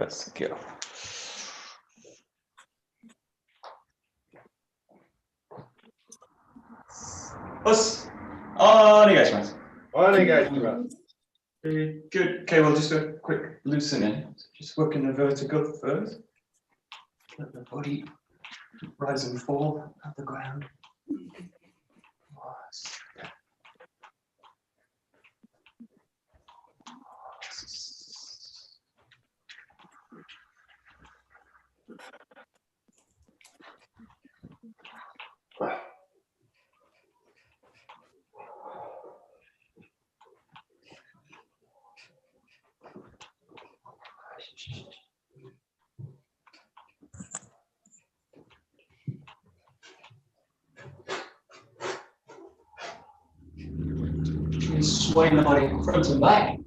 Let's go. Good. Okay, well, just a quick loosening. Just working the vertical first. Let the body rise and fall at the ground. Swaying the body front and back.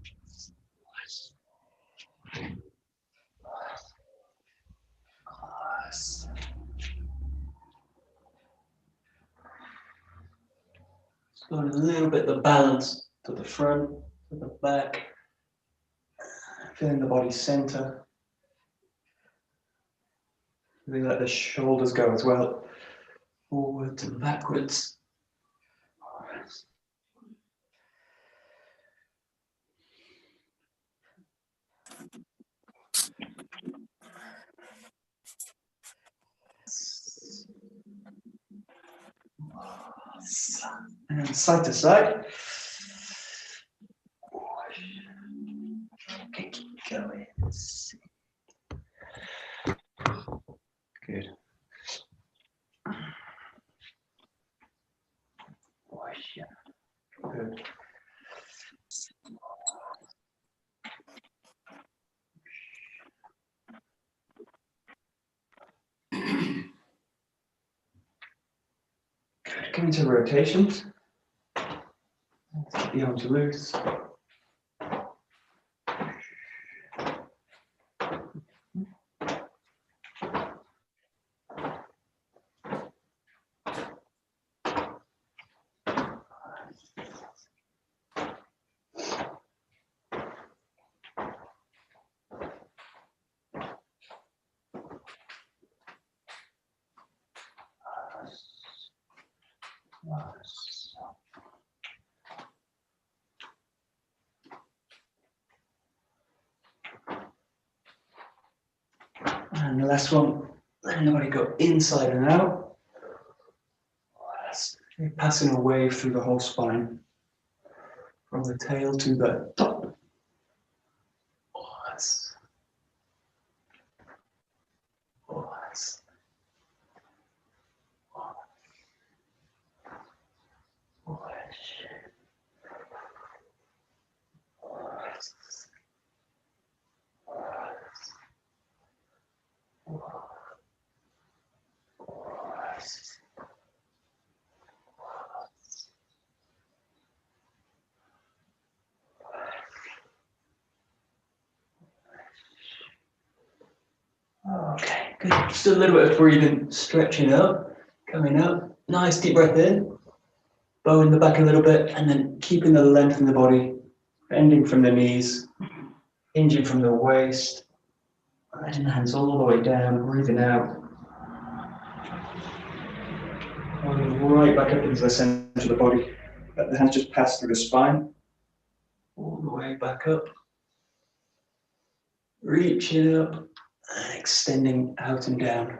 Going a little bit the balance to the front, to the back. Feeling the body center. Really let the shoulders go as well. Forwards and backwards. And side to side. Okay, keep going. Good. Good. Good. Coming to rotations. Keep the arms loose. And the last one, letting the body go inside and out. Passing a wave through the whole spine, from the tail to the top. Okay, good. Just a little bit of breathing, stretching up, coming up. Nice deep breath in, bowing the back a little bit, and then keeping the length in the body, bending from the knees, hinging from the waist, letting the hands all the way down, breathing out. Rolling right back up into the center of the body. Let the hands just pass through the spine, all the way back up. Reaching up and extending out and down.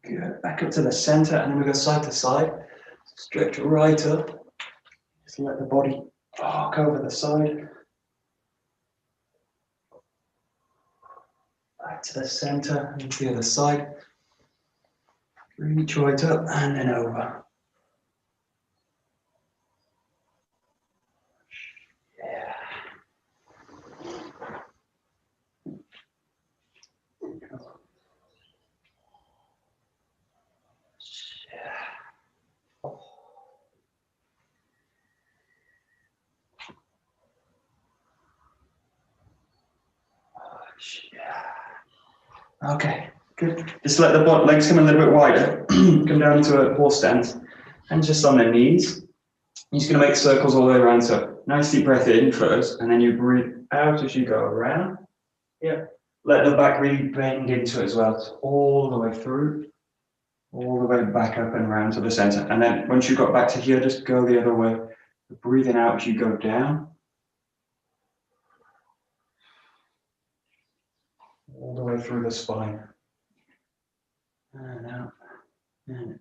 Good. Back up to the center, and then we go side to side. Stretch right up. Just let the body arc over the side. back to the center and to the other side. Reach right up and then over. Yeah. Okay, good. Just let the legs come a little bit wider. Come down into a horse stance and just on their knees. You're just going to make circles all the way around. So nice deep breath in first, and then you breathe out as you go around. Yeah. Let the back really bend into it as well. So all the way through, all the way back up and around to the center. And then once you got back to here, just go the other way. Breathing out as you go down. All the way through the spine. And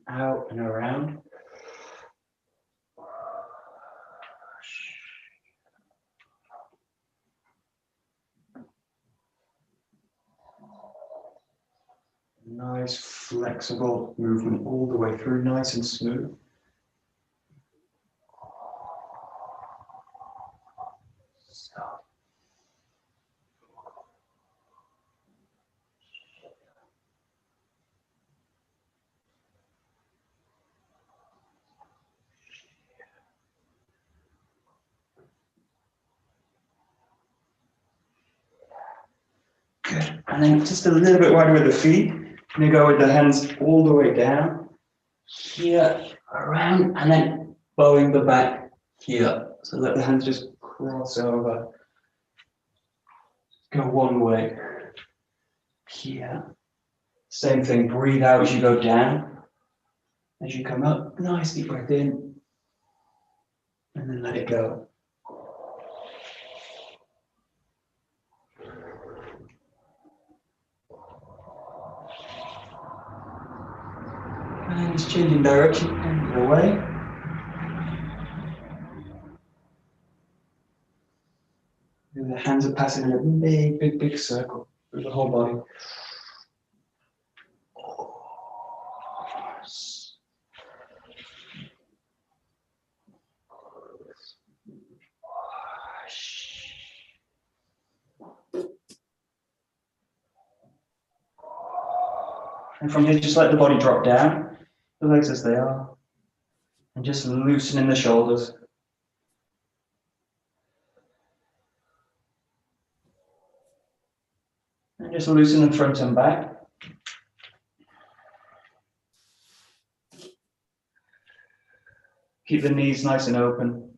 out and around. Nice flexible movement all the way through, nice and smooth. Stop. Good. And then just a little bit wider with the feet. And you go with the hands all the way down, here, around, and then bowing the back here. So let the hands just cross over. Go one way, here. Same thing, breathe out as you go down. As you come up, nice deep breath in, and then let it go. And just changing direction, and away. And the hands are passing in a big circle through the whole body. And from here, just let the body drop down, the legs as they are, and just loosening the shoulders. And just loosen the front and back. Keep the knees nice and open.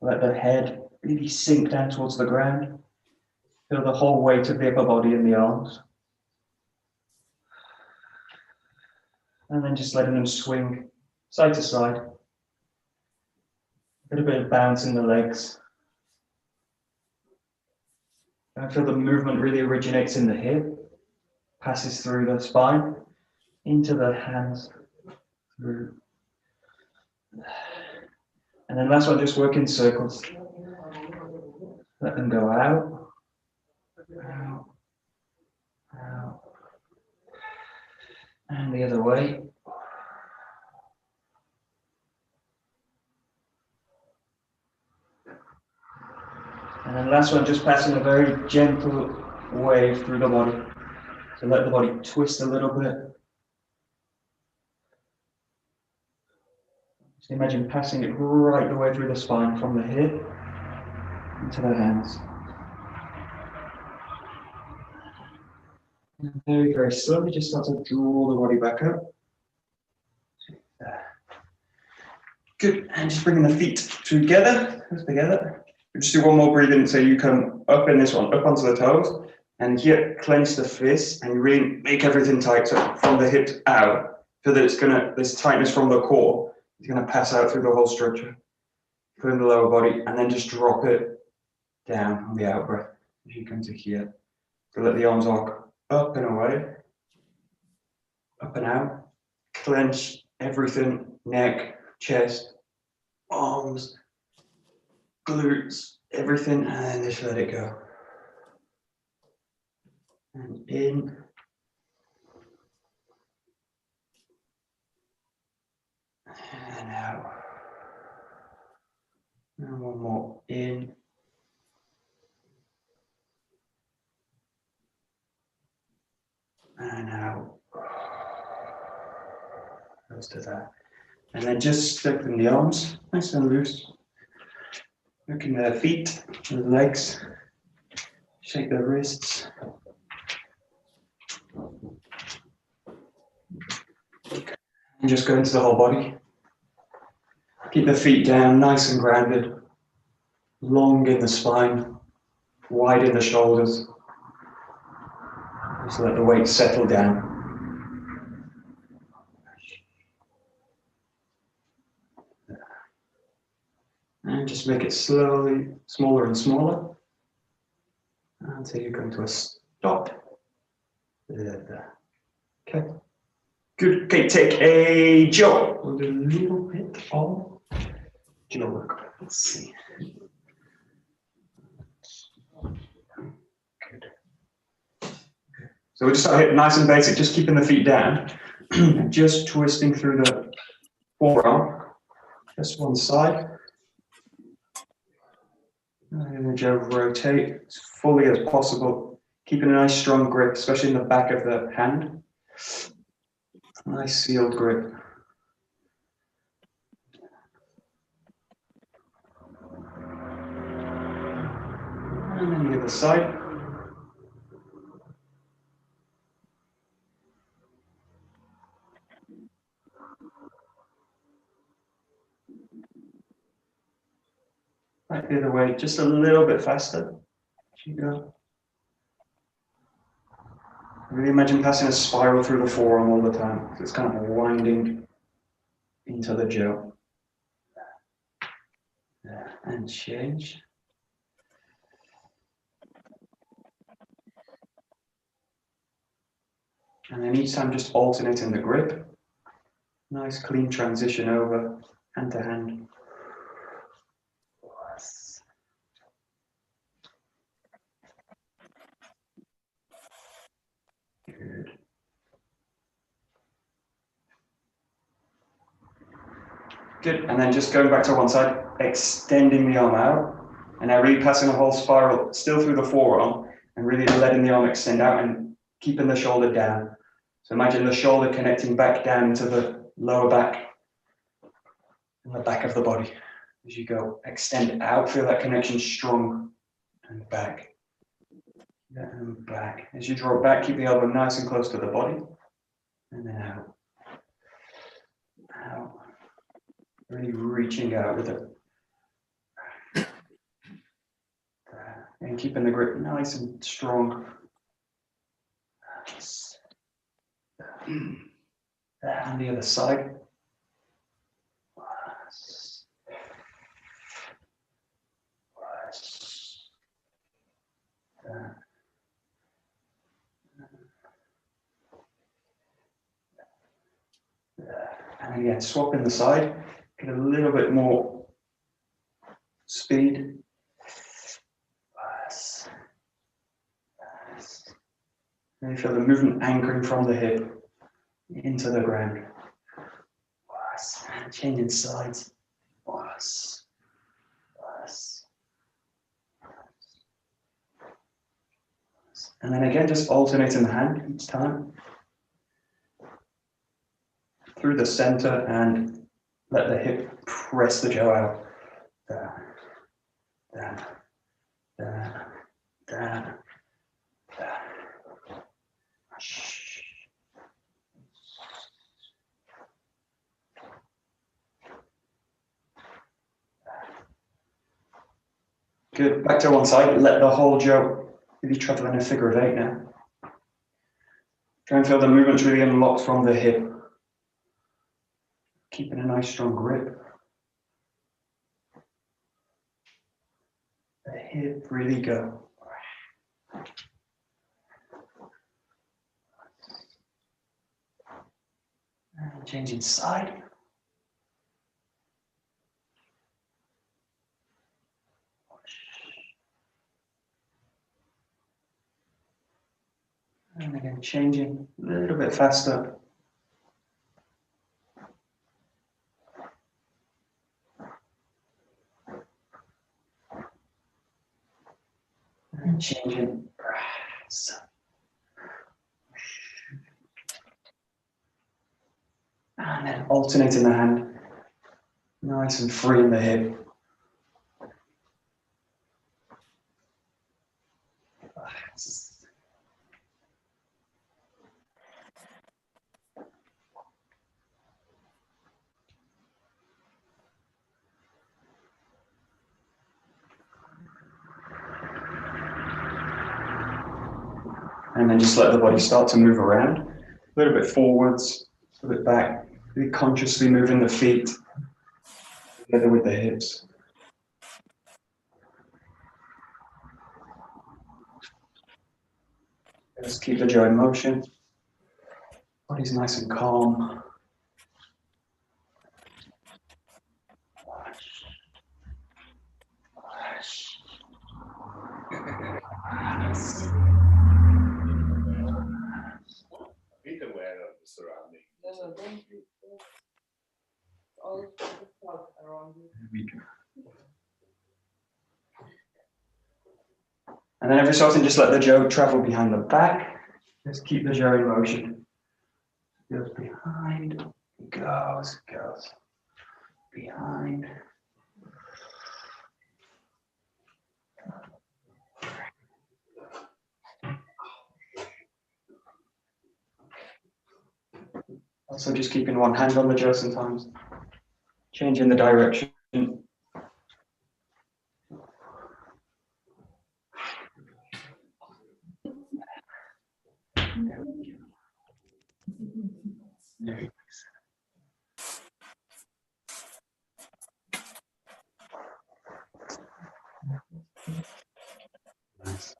Let the head really sink down towards the ground. Feel the whole weight of the upper body in the arms. And then just letting them swing side to side. A little bit of bounce in the legs. And feel the movement really originates in the hip, passes through the spine, into the hands, through. And then last one, just work in circles. Let them go out, out, out. And the other way. And then last one, just passing a very gentle wave through the body. So let the body twist a little bit. Just imagine passing it right the way through the spine from the hip into the hands. And very slowly, just start to draw the body back up. Good, and just bringing the feet together. Just do one more breathing, so you come up in this one, up onto the toes, and here clench the fists and really make everything tight. So from the hips out, so that it's gonna, this tightness from the core is gonna pass out through the whole structure, through the lower body, and then just drop it down on the out breath as you come to here. So let the arms arc up and away, up and out, clench everything, neck, chest, arms, glutes, everything, and then just let it go. And in. And out. And one more in. And out. Close to that. And then just strengthen the arms, nice and loose. Looking at the feet, the legs. Shake the wrists. And just go into the whole body. Keep the feet down, nice and grounded. Long in the spine, wide in the shoulders. Just let the weight settle down. And just make it slowly smaller and smaller until you come to a stop. Okay. Good. Okay, take a jaw. We'll do a little bit of jaw work. Let's see. Good. So we just start hitting nice and basic, just keeping the feet down, just twisting through the forearm, just one side. And then Joe rotate as fully as possible, keeping a nice strong grip, especially in the back of the hand. Nice sealed grip. And then the other side. Back the other way, just a little bit faster. As you go. Really imagine passing a spiral through the forearm all the time. So it's kind of winding into the jaw. And change. And then each time just alternating the grip. Nice clean transition over hand to hand. Good. Good, and then just going back to one side, extending the arm out, and now really passing a whole spiral still through the forearm, and really letting the arm extend out and keeping the shoulder down. So imagine the shoulder connecting back down to the lower back and the back of the body. As you go, extend out, feel that connection strong, and back. And back. As you draw it back, keep the elbow nice and close to the body, and then out. Out. Really reaching out with it. And keeping the grip nice and strong. And the other side. And again, swapping the side, get a little bit more speed. And you feel the movement anchoring from the hip into the ground. And changing sides. And then again, just alternating the hand each time. Through the center and let the hip press the jaw out. Down, down, down, down. Good, back to one side, let the whole jaw really travel in a figure of 8 now. Try and feel the movements really unlocked from the hip. Keeping a nice strong grip. The hip really go. And changing side. And again, changing a little bit faster. And changing breaths. And then alternating the hand. Nice and free in the hip. And then just let the body start to move around. A little bit forwards, a little bit back. Really consciously moving the feet together with the hips. Just keep the jaw in motion. Body's nice and calm. Be aware of the surroundings. No, don't be all the thoughts around you. There we go. And then every so often, just let the jaw travel behind the back. Just keep the jaw in motion. Goes behind, goes behind. Also just keeping one hand on the jaw sometimes. Changing the direction. Very nice.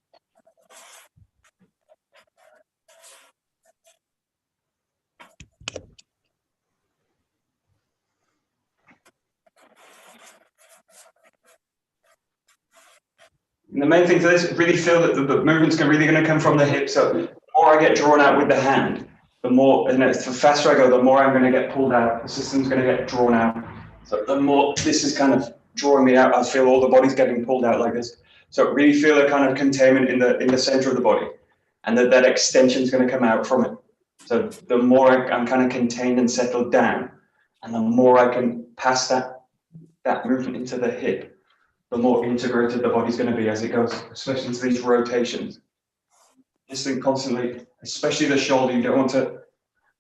And the main thing for this, really feel that the movement's really going to come from the hip. So the more I get drawn out with the hand, the more, and the faster I go, the more I'm going to get pulled out. The system's going to get drawn out. So the more this is kind of drawing me out, I feel all the body's getting pulled out like this. So really feel a kind of containment in the center of the body, and that extension is going to come out from it. So the more I'm kind of contained and settled down, and the more I can pass that movement into the hip, the more integrated the body's going to be as it goes, especially into these rotations. Just think constantly, especially the shoulder, you don't want to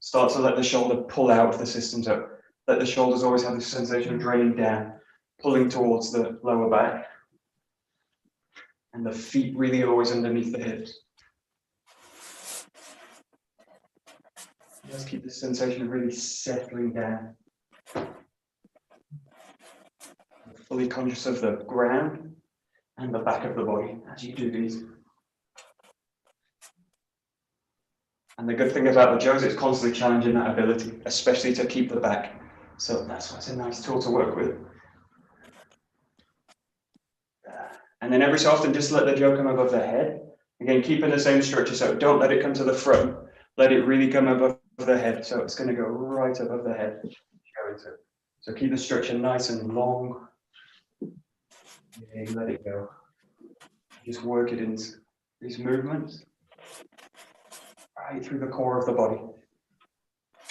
start to let the shoulder pull out of the system. So let the shoulders always have this sensation of draining down, pulling towards the lower back. And the feet really always underneath the hips. Just keep this sensation of really settling down. Fully conscious of the ground and the back of the body as you do these. And the good thing about the jaws, it's constantly challenging that ability, especially to keep the back. So that's why it's a nice tool to work with. And then every so often, just let the jaw come above the head. Again, keeping the same structure, so don't let it come to the front. Let it really come above the head. So it's going to go right above the head. So keep the structure nice and long. Yeah, let it go. Just work it into these movements right through the core of the body.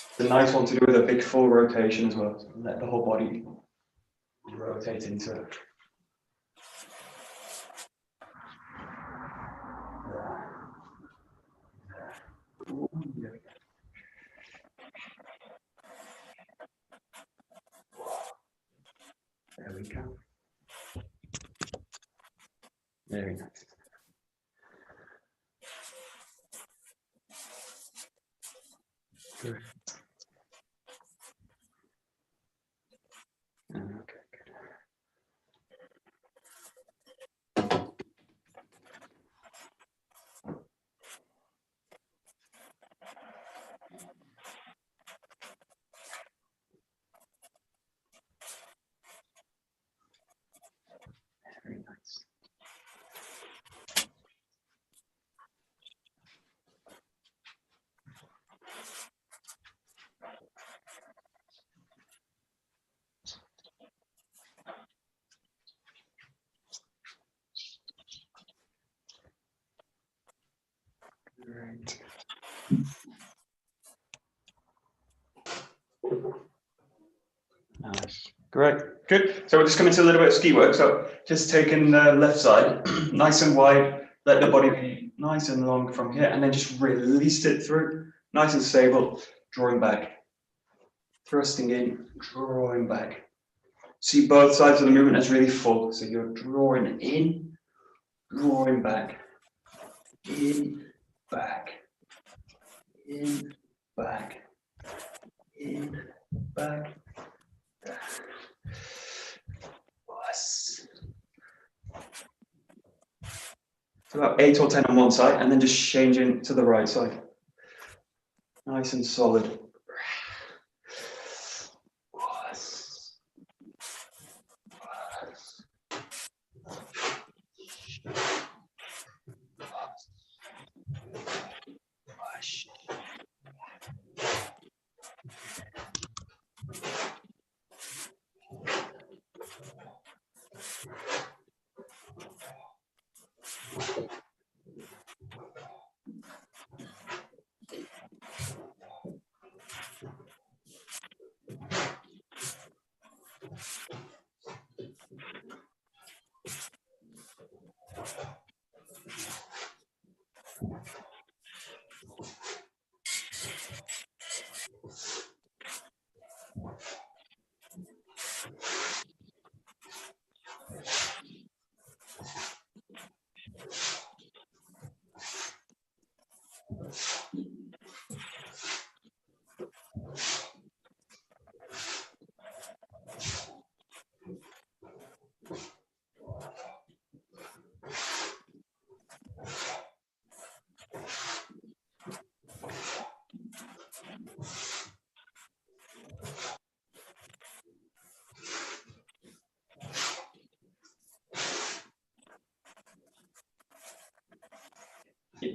It's a nice one to do with a big full rotation as well. So let the whole body rotate into it. There we go. Very nice. Good. Okay, good. Very nice. Great. Nice. Great. Good. So we're just coming to a little bit of ski work. So just taking the left side, nice and wide, let the body be nice and long from here, and then just release it through, nice and stable, drawing back. Thrusting in, drawing back. See both sides of the movement as really full. So you're drawing in, drawing back, in, back, in, back, in, back. Yes. So about 8 or 10 on one side, and then just changing to the right side. Nice and solid.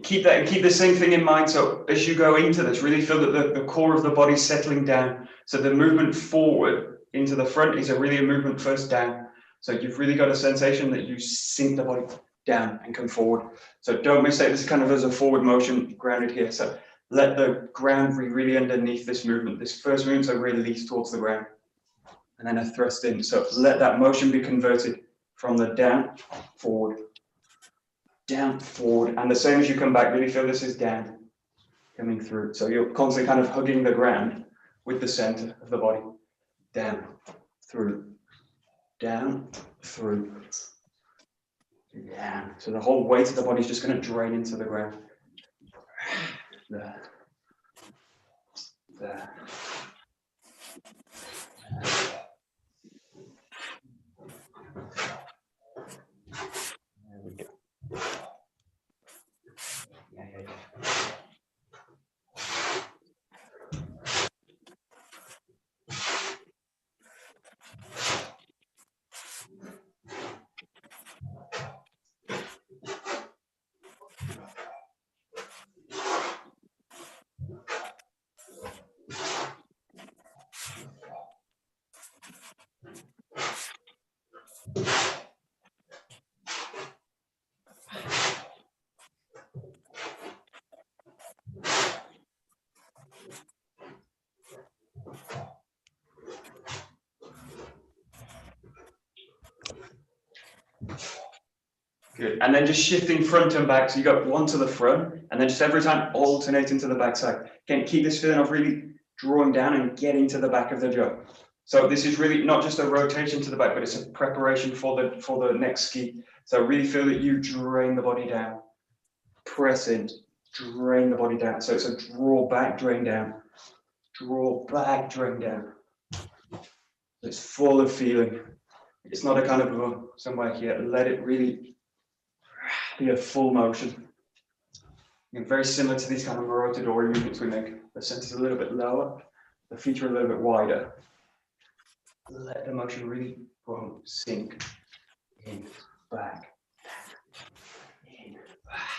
Keep the same thing in mind. So as you go into this, really feel that the core of the body settling down. So the movement forward into the front is really a movement first down. So you've really got a sensation that you sink the body down and come forward. So don't mistake this kind of as a forward motion grounded here. So let the ground be really underneath this movement. This first movement, so release towards the ground. And then a thrust in. So let that motion be converted from the down, forward, down, forward, and the same as you come back, really feel this is down, coming through. So you're constantly kind of hugging the ground with the center of the body. Down, through, down, through, down. So the whole weight of the body is just going to drain into the ground. There. There. There we go. Yeah. Good. And then just shifting front and back. So you got one to the front, and then just every time alternating to the back side. Again, keep this feeling of really drawing down and getting to the back of the jaw. So this is really not just a rotation to the back, but it's a preparation for the next ski. So really feel that you drain the body down, press in, drain the body down. So it's a draw back, drain down, draw back, drain down. It's full of feeling. It's not a kind of somewhere here. Let it really be a full motion. And very similar to these kind of rotadori movements we make. The center's a little bit lower, the feet are a little bit wider. Let the motion really sink in, back, in, back.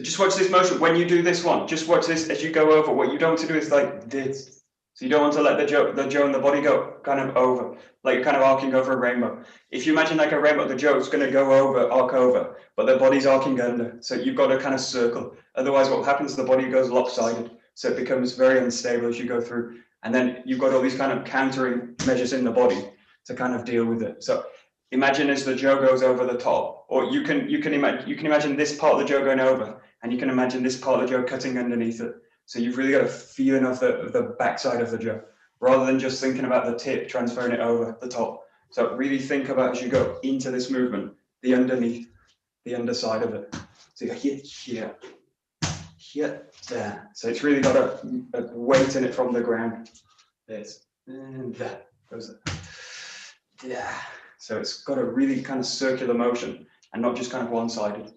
Just watch this motion. When you do this one, just watch this as you go over. What you don't want to do is like this. So you don't want to let the jaw and the body go kind of over, like you're kind of arcing over a rainbow. If you imagine like a rainbow, the jaw is going to go over, arc over, but the body's arcing under. So you've got to kind of circle. Otherwise, what happens, the body goes lopsided. So it becomes very unstable as you go through. And then you've got all these kind of countering measures in the body to kind of deal with it. So imagine as the jaw goes over the top, or you can imagine this part of the jaw going over, and you can imagine this part of the jaw cutting underneath it. So you've really got a feeling of the backside of the jaw, rather than just thinking about the tip, transferring it over the top. So really think about as you go into this movement, the underneath, the underside of it. So you go here, there. So it's really got a weight in it from the ground. This and that goes there. So it's got a really kind of circular motion and not just kind of one-sided.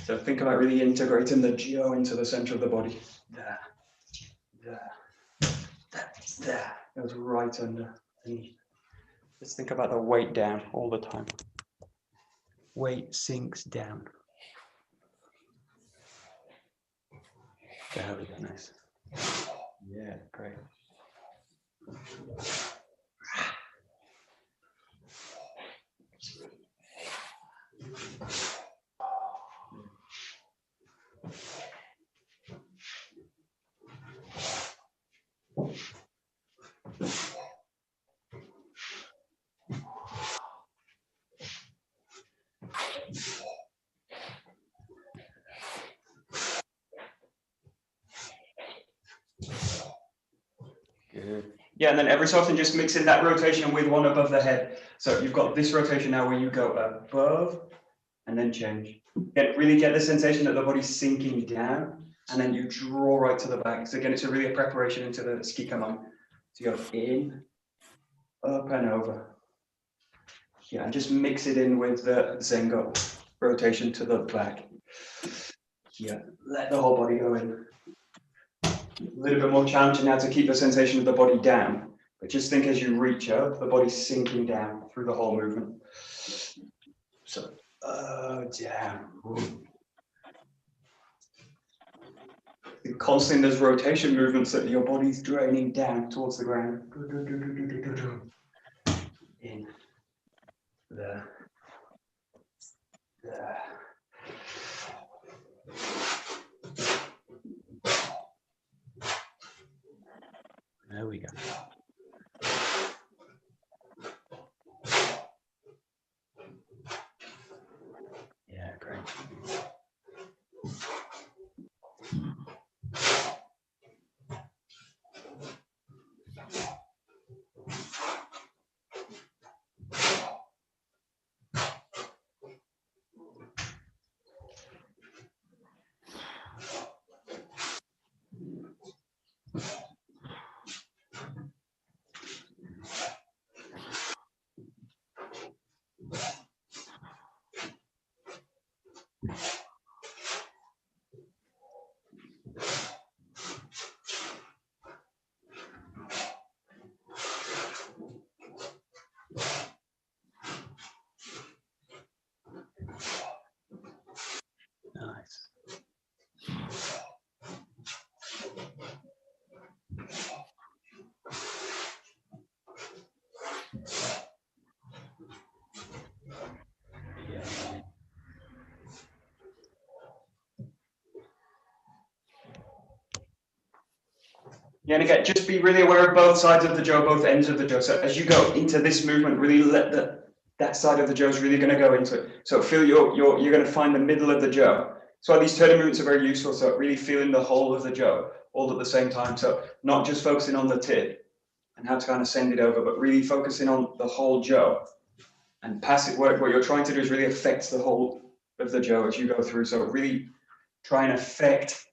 So think about really integrating the jaw into the center of the body. There. Goes right underneath. Just think about the weight down all the time. Weight sinks down. Very nice. Yeah, great. Good. Yeah, and then every so often just mix in that rotation with one above the head. So you've got this rotation now where you go above and then change. Really get the sensation that the body's sinking down, and then you draw right to the back. So again, it's really a preparation into the 𝒊𝒂𝒏𝒊𝒈. So you go in, up and over. Yeah, and just mix it in with the Zengo rotation to the back. Yeah, let the whole body go in. A little bit more challenging now to keep the sensation of the body down, but just think as you reach up, the body's sinking down through the whole movement. So, down. Constantly there's rotation movements that your body's draining down towards the ground. In. There. There we go. Yeah, great. Nice. Yeah, and again, just be really aware of both sides of the jaw, both ends of the jaw. So as you go into this movement, really let that side of the jaw is really going to go into it. So feel you're going to find the middle of the jaw. So these turning movements are very useful. So really feeling the whole of the jaw all at the same time. So not just focusing on the tip and how to kind of send it over, but really focusing on the whole jaw. And passive work, what you're trying to do is really affect the whole of the jaw as you go through. So really try and affect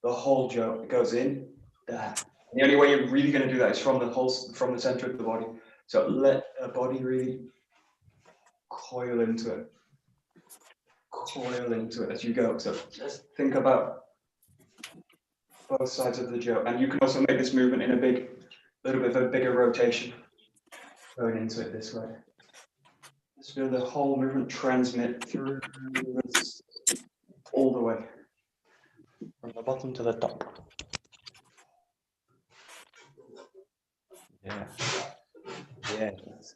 the whole jaw. It goes in. That. And the only way you're really going to do that is from the center of the body. So let the body really coil into it as you go. So just think about both sides of the 𝒉. And you can also make this movement in a little bit of a bigger rotation, going into it this way. Just feel the whole movement transmit through this, all the way, from the bottom to the top. Yeah. Yeah. Nice.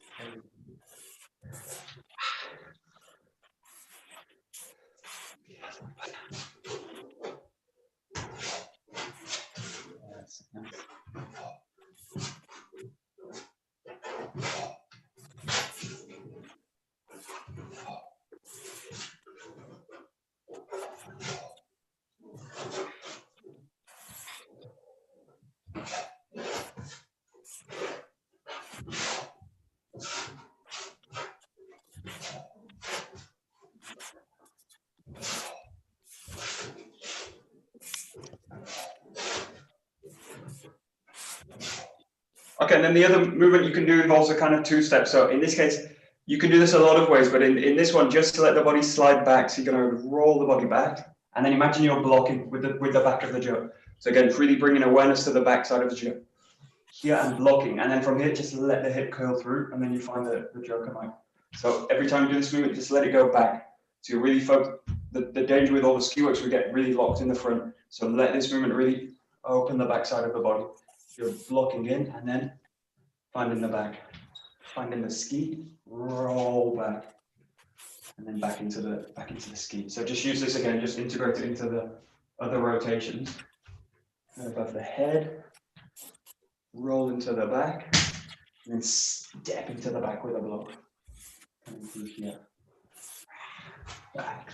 Okay, and then the other movement you can do involves a kind of two steps. So in this case, you can do this a lot of ways, but in this one, just to let the body slide back. So you're going to roll the body back, and then imagine you're blocking with the back of the 𝒉. So again, really bringing awareness to the back side of the 𝒉. Here and blocking, and then from here, just let the hip curl through, and then you find the 𝒉𝒂𝒂𝒏. So every time you do this movement, just let it go back. So you really focus. The danger with all the ski works, we get really locked in the front. So let this movement really open the back side of the body. You're blocking in, and then finding the back, finding the ski, roll back, and then back into the ski. So just use this again, just integrate it into the other rotations. Above the head, roll into the back, and then step into the back with a block. Coming through here. Back.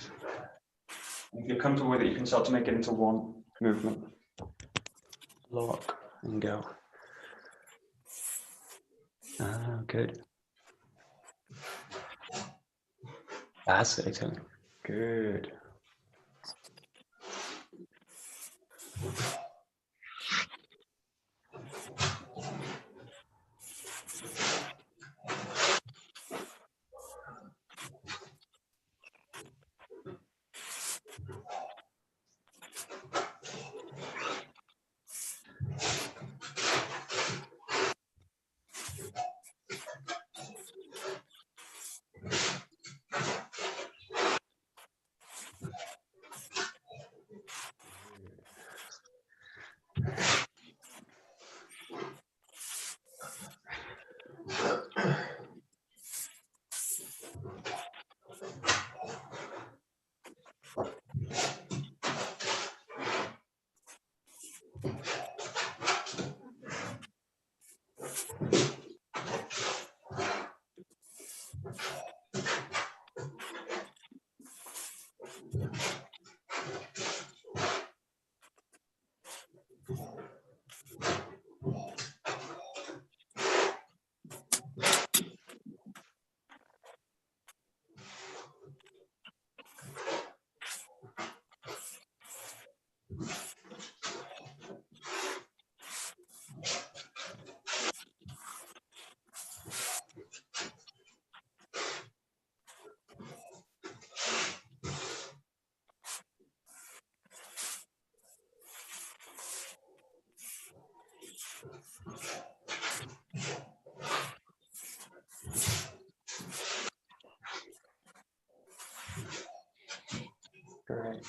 And if you're comfortable with it, you can start to make it into one movement. Block and go. Ah, good. That's excellent. Good. Great.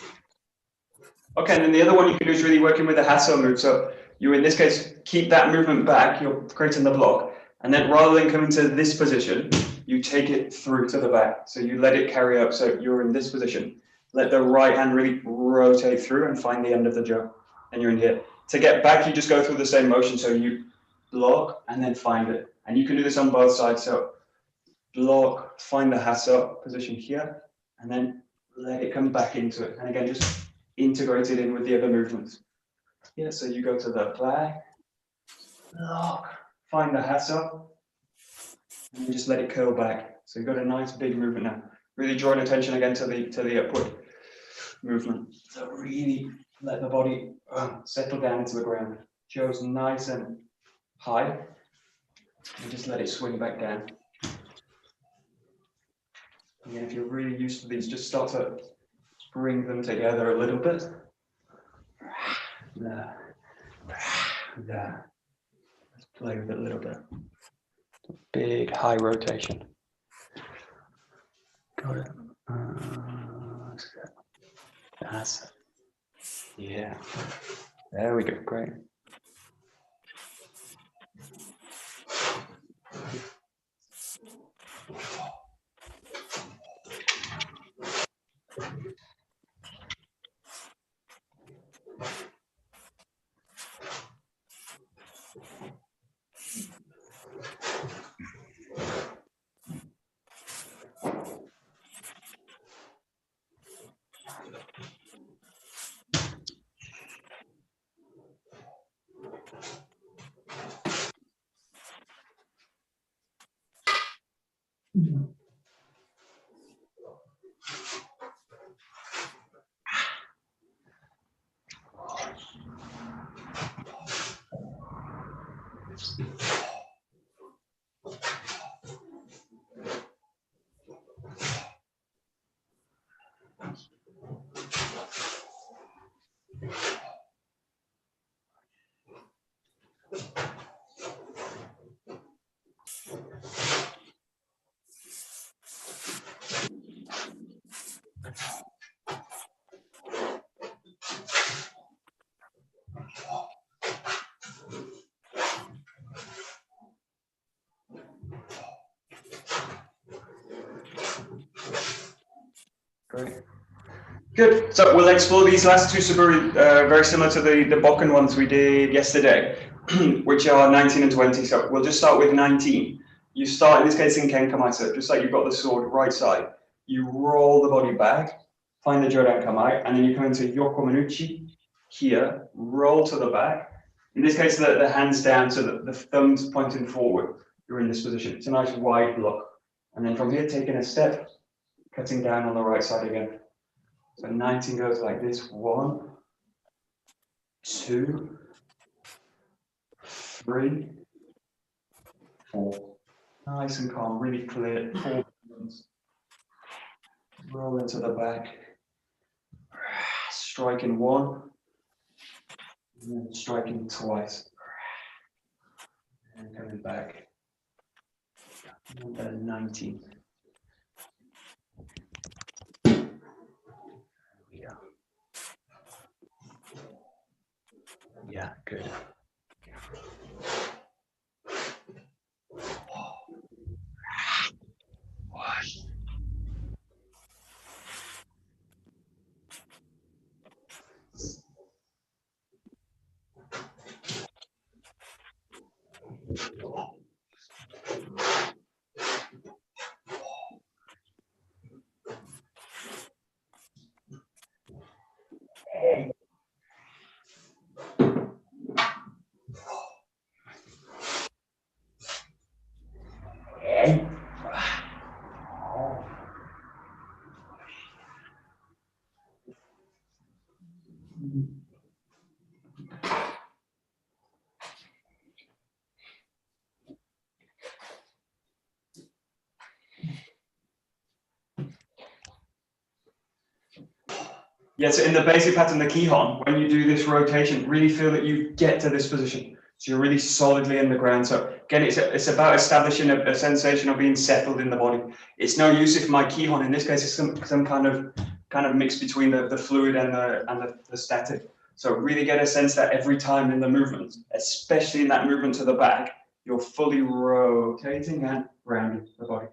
Okay, and then the other one you can do is really working with the hasso move. So you, in this case, keep that movement back, you're creating the block, and then rather than coming to this position, you take it through to the back. So you let it carry up, so you're in this position. Let the right hand really rotate through and find the end of the 𝒉, and you're in here. To get back, you just go through the same motion, so you block and then find it. And you can do this on both sides, so block, find the hasso position here, and then let it come back into it. And again, just integrate it in with the other movements. Yeah, so you go to the back, block, find the hasso, and just let it curl back. So you've got a nice big movement now. Really drawing attention again to the upward movement. So really let the body settle down into the ground. 𝒉's nice and high, and just let it swing back down. Again, if you're really used to these, just start to bring them together a little bit. there, there. Let's play with it a little bit. Big high rotation. Got it. That's it. Yeah. There we go. Great. Great. Good. So we'll explore these last two suburi, very similar to the BOKKEN ones we did yesterday, which are 19 and 20. So we'll just start with 19. You start, in this case, in Kenkamai, so just like you've got the sword right side. You roll the body back, find the Jodan Kamai, and then you come into Yokomanuchi here, roll to the back. In this case, the hands down, so that the thumbs pointing forward. You're in this position. It's a nice wide block. And then from here, taking a step, cutting down on the right side again. So 19 goes like this. 1, 2, 3, 4. Nice and calm, really clear. 4 movements. Roll into the back. Striking 1. And then striking twice. And coming back. And then 19. Yeah, good. Yeah, so in the basic pattern, the Kihon, when you do this rotation, really feel that you get to this position. So you're really solidly in the ground. So again, it's about establishing a sensation of being settled in the body. It's no use if my Kihon, in this case, is some kind of mix between the fluid and the static. So really get a sense that every time in the movement, especially in that movement to the back, you're fully rotating and rounding the body.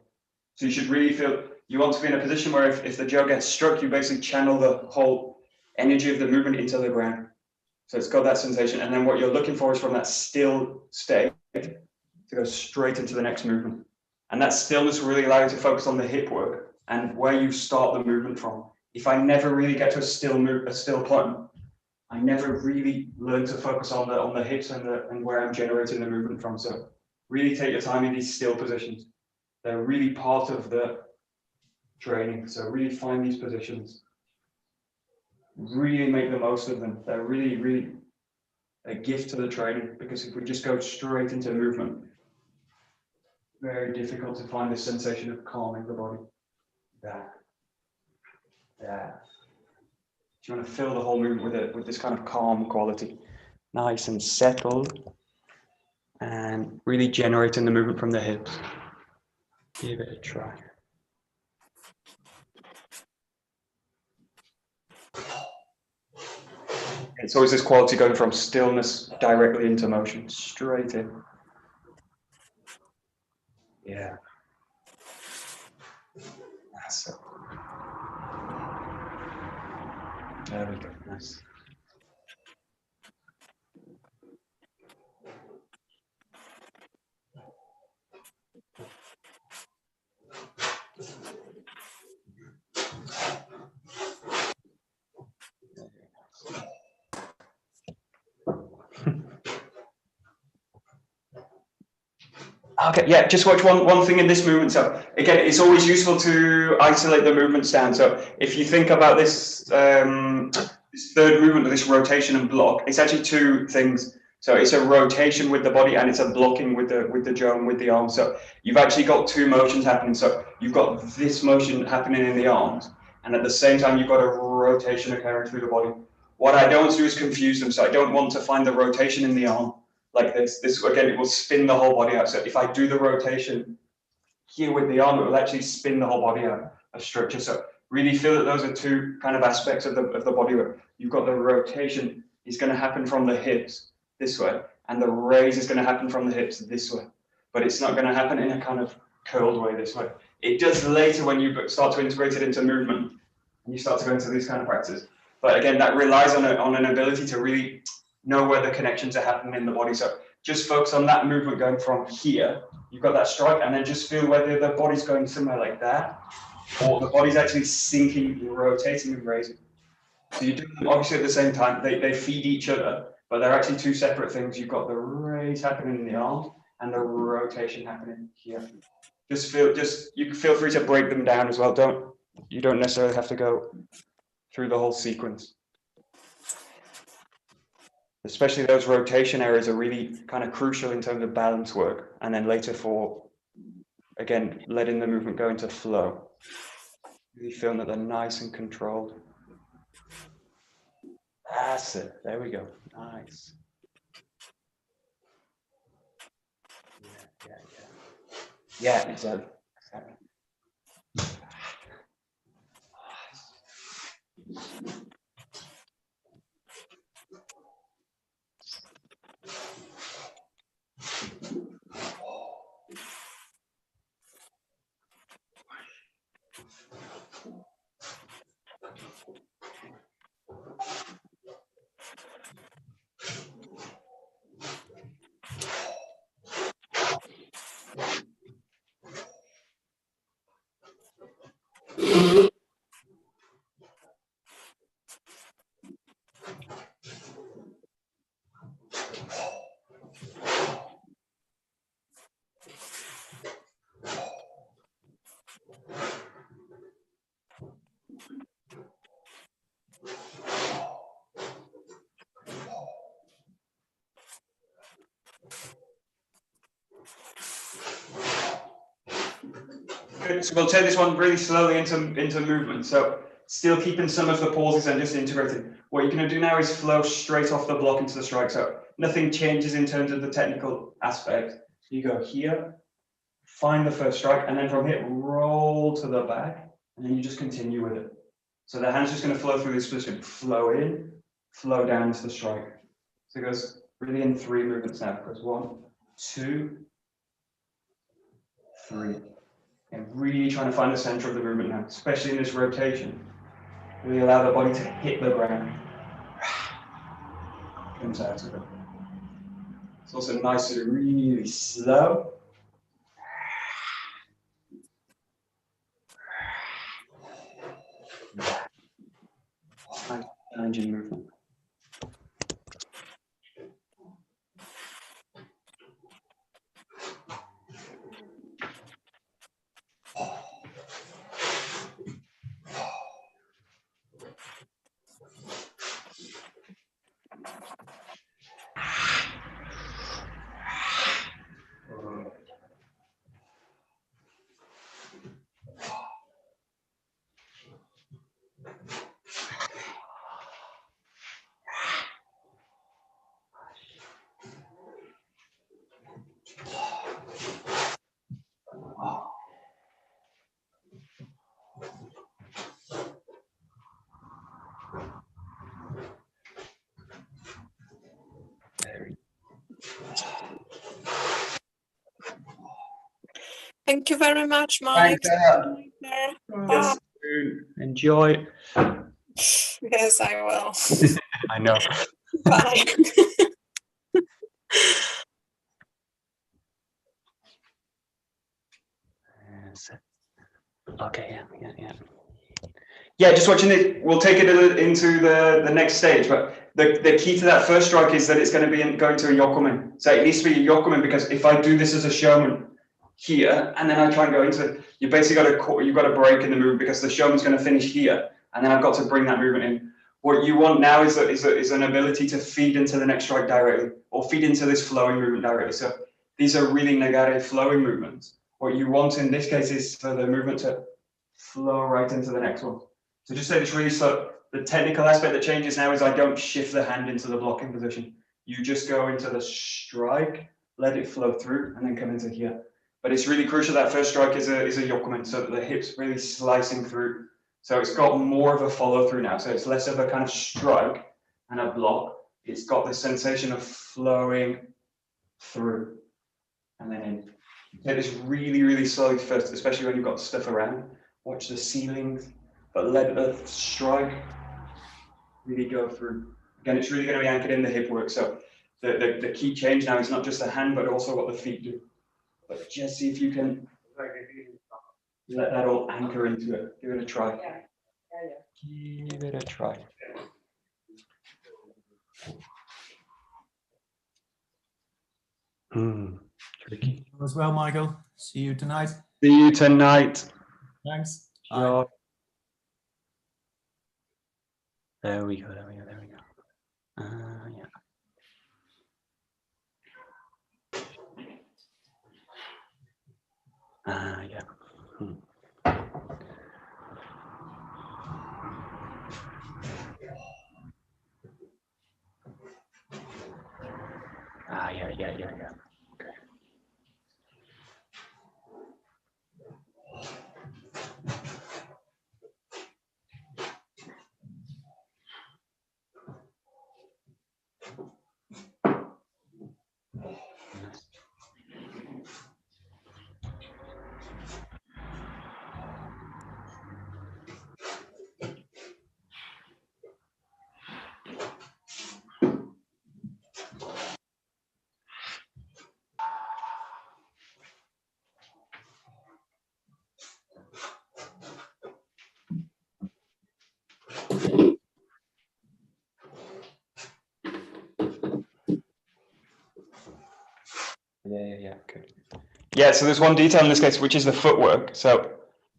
So you should really feel, you want to be in a position where if the jaw gets struck, you basically channel the whole energy of the movement into the ground. So it's got that sensation. And then what you're looking for is from that still state to go straight into the next movement. And that stillness will really allow you to focus on the hip work and where you start the movement from. If I never really get to a still point, I never really learn to focus on the hips and where I'm generating the movement from. So really take your time in these still positions. They're really part of the training. So really find these positions. Really make the most of them. They're really, really a gift to the training, because if we just go straight into movement, very difficult to find this sensation of calming the body. There. You want to fill the whole movement with this kind of calm quality, nice and settled, and really generating the movement from the hips. Give it a try. It's always this quality going from stillness directly into motion, straight in. Yeah. That's it. There we go. Nice. Okay, yeah, just watch one thing in this movement. So again, it's always useful to isolate the movements down. So if you think about this, this third movement, this rotation and block, it's actually two things. So it's a rotation with the body and it's a blocking with the jaw and with the arms. So you've actually got two motions happening. So you've got this motion happening in the arms, and at the same time you've got a rotation occurring through the body. What I don't want to do is confuse them. So I don't want to find the rotation in the arm like this. This again, it will spin the whole body out. So if I do the rotation here with the arm, it will actually spin the whole body out of structure. So really feel that those are two kind of aspects of the body where you've got the rotation is going to happen from the hips this way, and the raise is going to happen from the hips this way. But it's not going to happen in a kind of curled way this way. It does later when you start to integrate it into movement and you start to go into these kind of practices. But again, that relies on an ability to really know where the connections are happening in the body. So just focus on that movement going from here. You've got that strike, and then just feel whether the body's going somewhere like that, or the body's actually sinking, rotating and raising. So you do them obviously at the same time. They feed each other, but they're actually two separate things. You've got the raise happening in the arms and the rotation happening here. You can feel free to break them down as well. You don't necessarily have to go through the whole sequence. Especially those rotation areas are really kind of crucial in terms of balance work, and then later for, again, letting the movement go into flow. Really feeling that they're nice and controlled. That's it. There we go. Nice. Yeah, exactly. Good. So we'll take this one really slowly into movement. So still keeping some of the pauses and just integrating. What you're going to do now is flow straight off the block into the strike. So nothing changes in terms of the technical aspect. You go here, find the first strike, and then from here, roll to the back, and then you just continue with it. So the hand's just going to flow through this position, flow in, flow down into the strike. So it goes really in 3 movements now. It goes 1, 2, 3. And really trying to find the center of the movement now, especially in this rotation. Really allow the body to hit the ground. Comes out of it. It's also nice to do really slow. Nice challenging movement. Thank you very much, Mike. Yes. Enjoy. Yes, I will. I know. Bye. Okay, yeah, just watching it, we'll take it into the next stage, but the key to that first strike is that it's going to be going to a 𝒂𝒂𝒻. So it needs to be a 𒂂𝒂𝒻, because if I do this as a showman here, and then I try and go into, you basically you've got to break in the move, because the showman's going to finish here, and then I've got to bring that movement in. What you want now is an ability to feed into the next strike directly, or feed into this flowing movement directly. So these are really 𝒂𝒂𝒃 flowing movements. What you want in this case is for the movement to flow right into the next one. So just say this really slow. The technical aspect that changes now is I don't shift the hand into the blocking position. You just go into the strike, let it flow through, and then come into here. But it's really crucial that first strike is a 𒂂𝒂𝒻, so that the hips really slicing through. So it's got more of a follow through now. So it's less of a kind of strike and a block. It's got the sensation of flowing through and then in. Take this really, really slowly first, especially when you've got stuff around. Watch the ceilings, but let the strike really go through. Again, it's really going to be anchored in the hip work. So the key change now is not just the hand, but also what the feet do. But just see if you can let that all anchor into it. Give it a try. Give it a try. Tricky. As well, Michael. See you tonight. See you tonight. Thanks. Sure. There we go. Yeah. Yeah. Yeah. Okay. Yeah, good. Yeah, so there's one detail in this case, which is the footwork. So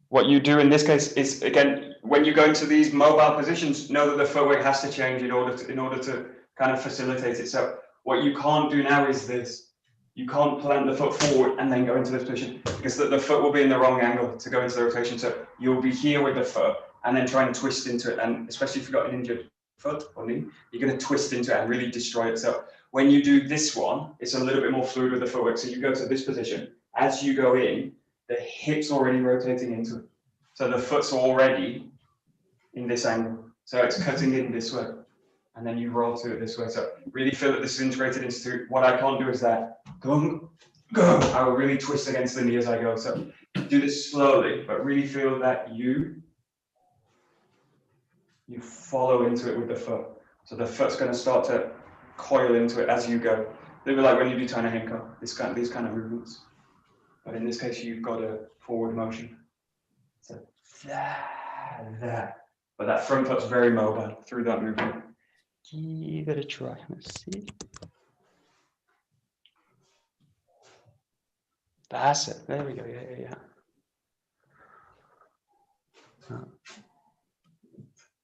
what you do in this case is, again, when you go into these mobile positions, know that the footwork has to change in order to kind of facilitate it. So what you can't do now is this. You can't plant the foot forward and then go into this position, because the foot will be in the wrong angle to go into the rotation. So you'll be here with the foot and then try and twist into it. And especially if you've got an injured foot or knee, you're going to twist into it and really destroy it. So when you do this one, it's a little bit more fluid with the footwork. So you go to this position. As you go in, the hip's already rotating into it. So the foot's already in this angle. So it's cutting in this way. And then you roll to it this way. So really feel that this is integrated into what I can't do is that. Go. I will really twist against the knee as I go. So do this slowly, but really feel that you follow into it with the foot. So the foot's going to start to coil into it as you go. They were like when you do Tanehenko, these kind of movements. But in this case, you've got a forward motion. So that. But that front foot's very mobile through that movement. Give it a try. Let's see. That's it. There we go. Yeah.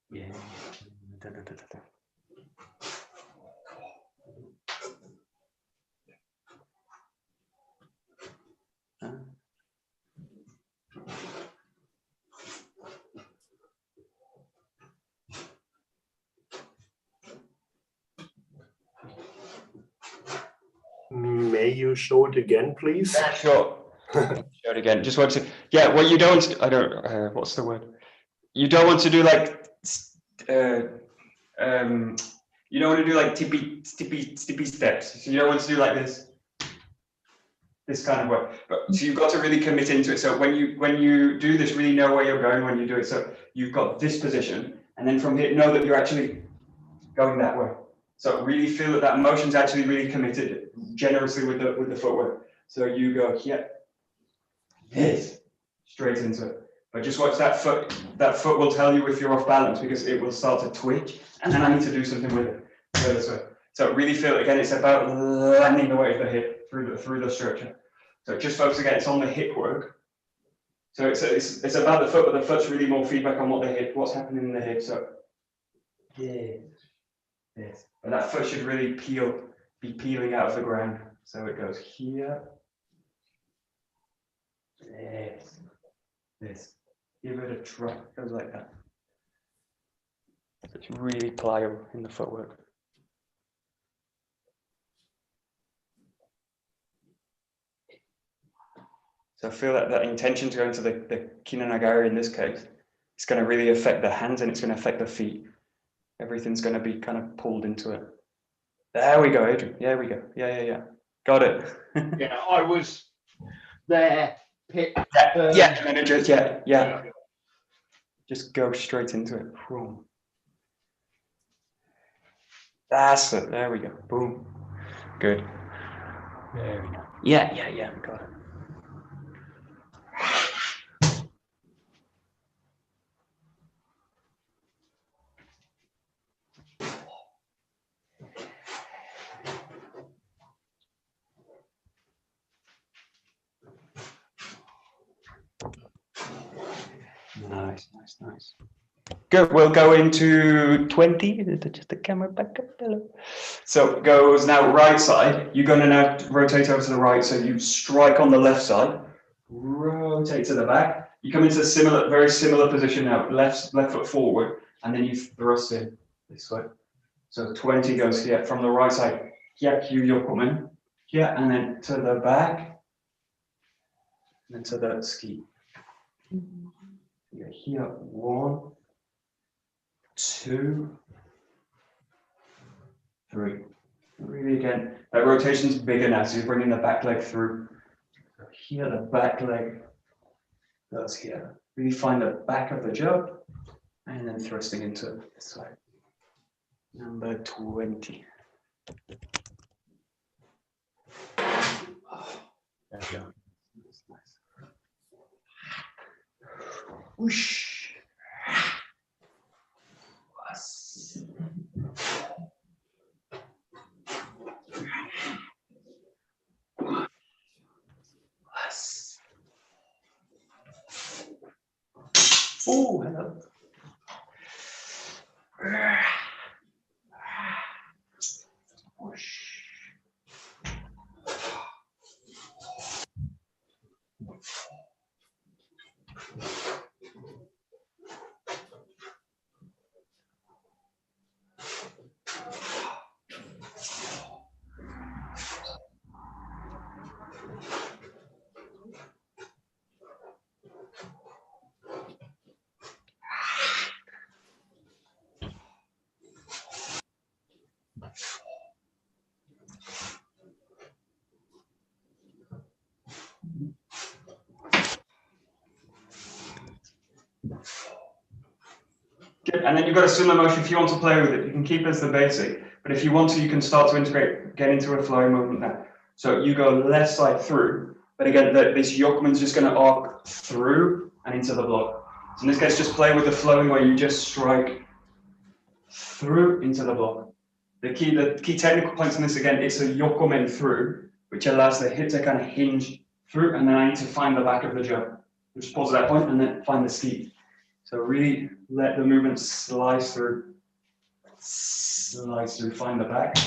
Yeah. May you show it again, please? Yeah, sure. Show it again. Just want to. Yeah. What you don't. I don't. What's the word? You don't want to do like You don't want to do like tippy steps. So you don't want to do like this kind of way. But so you've got to really commit into it. So when you do this, really know where you're going when you do it. So you've got this position, and then from here, know that you're actually going that way. So really feel that that motion's actually really committed generously with the footwork. So you go here, this, straight into it. But just watch that foot. That foot will tell you if you're off balance because it will start to twitch, and then I need to do something with it. Go this way. So really feel again. It's about landing the weight of the hip through the structure. So just focus again. It's on the hip work. So it's about the foot, but the foot's really more feedback on what's happening in the hip. So yes, yes. But that foot should really be peeling out of the ground. So it goes here. Yes. This. Give it a try. It goes like that. So it's really pliable in the footwork. So feel that intention to go into the kinanagari in this case. It's going to really affect the hands and it's going to affect the feet. Everything's going to be kind of pulled into it. There we go, Adrian. Yeah, we go. Yeah. Got it. Yeah, I was there. Yeah. Just go straight into it. Boom. That's it. There we go. Boom. Good. There we go. Yeah. Got it. Nice. Good. We'll go into 20. Just the camera back up. Hello. So goes now right side. You're going to now rotate over to the right. So you strike on the left side. Rotate to the back. You come into a very similar position now. Left foot forward, and then you thrust in this way. So 20 goes here from the right side. Here, you're coming. Here, and then to the back, and then to the ski. Here, 1, 2, 3. Really again, that rotation's bigger now, so you're bringing the back leg through. So here, the back leg goes here. Really find the back of the jump, and then thrusting into it this way. Number 20. There we go. Nice. Whoosh. Oh, hello. Whoosh. Good. And then you've got a similar motion. If you want to play with it, you can keep it as the basic. But if you want to, you can start to integrate, get into a flowing movement now. So you go left side through, but again, this yokeman's just going to arc through and into the block. So in this case, just play with the flowing where you just strike through into the block. The key technical points in this, again, it's a yokomen through, which allows the hip to kind of hinge through, and then I need to find the back of the jump. Just pause at that point and then find the ski. So really let the movement slice through, find the back,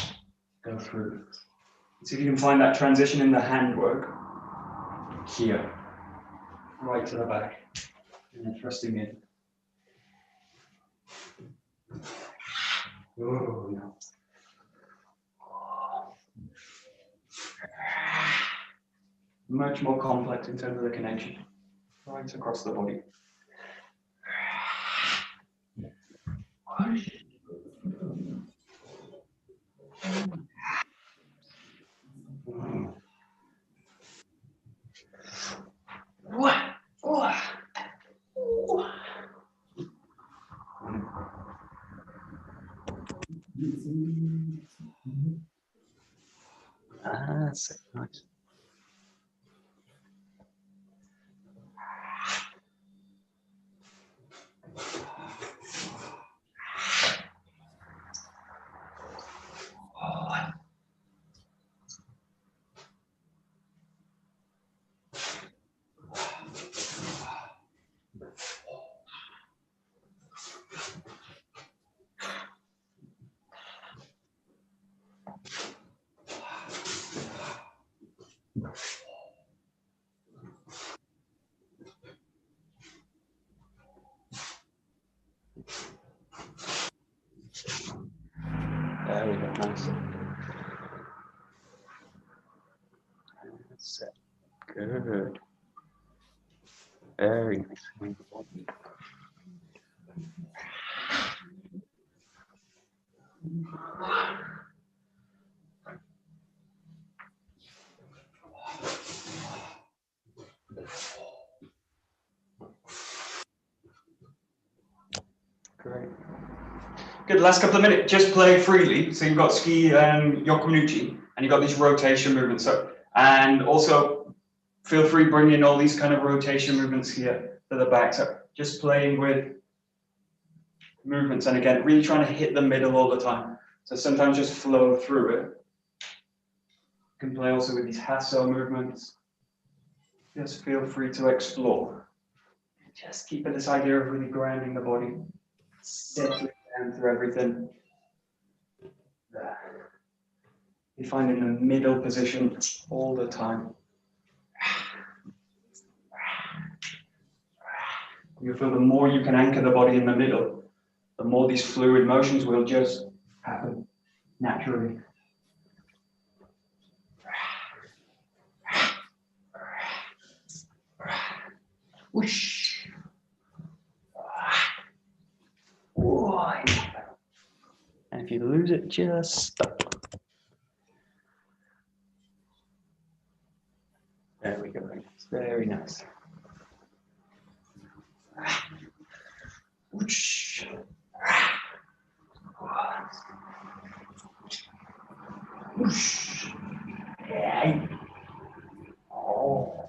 go through. See if you can find that transition in the handwork here, right to the back, and then thrusting in. Oh, no. Much more complex in terms of the connection, right across the body. That's it. Nice. There we go, nice. That's it. Good. Very nice. Great. Good, last couple of minutes, just play freely. So you've got ski and yokonuchi, and you've got these rotation movements. So, and also feel free to bring in all these kind of rotation movements here to the back. So just playing with movements, and again, really trying to hit the middle all the time. So sometimes just flow through it. You can play also with these hasso movements. Just feel free to explore. Just keeping this idea of really grounding the body, settling down through everything. There. You find in the middle position all the time. You feel the more you can anchor the body in the middle, the more these fluid motions will just happen naturally. Whoosh. And if you lose it, just stop. There we go. Very nice. Whoosh. Whoosh. Yeah. Oh.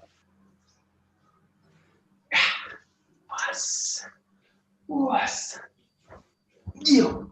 Was. Was. Yo.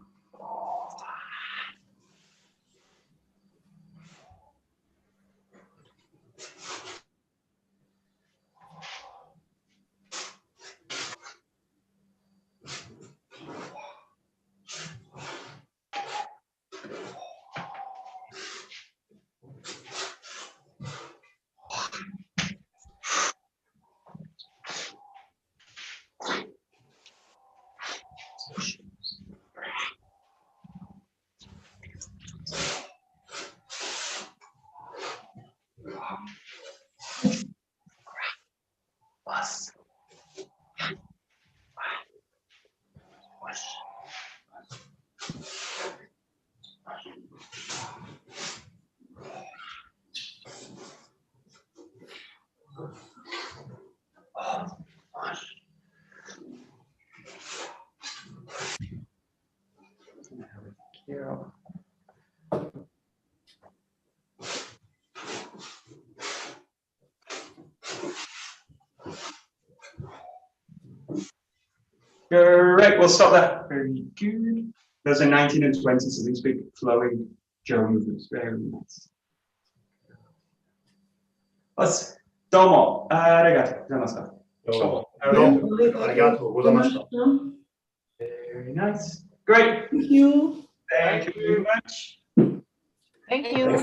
Was. Great, we'll stop there. Very good. Those are 19 and 20, so these big flowing Joe movements. Very nice. Let's. Domo. Arigato. Gozaimashita. Arigato gozaimasu. Very nice. Great. Thank you. Thank you very much. Thank you.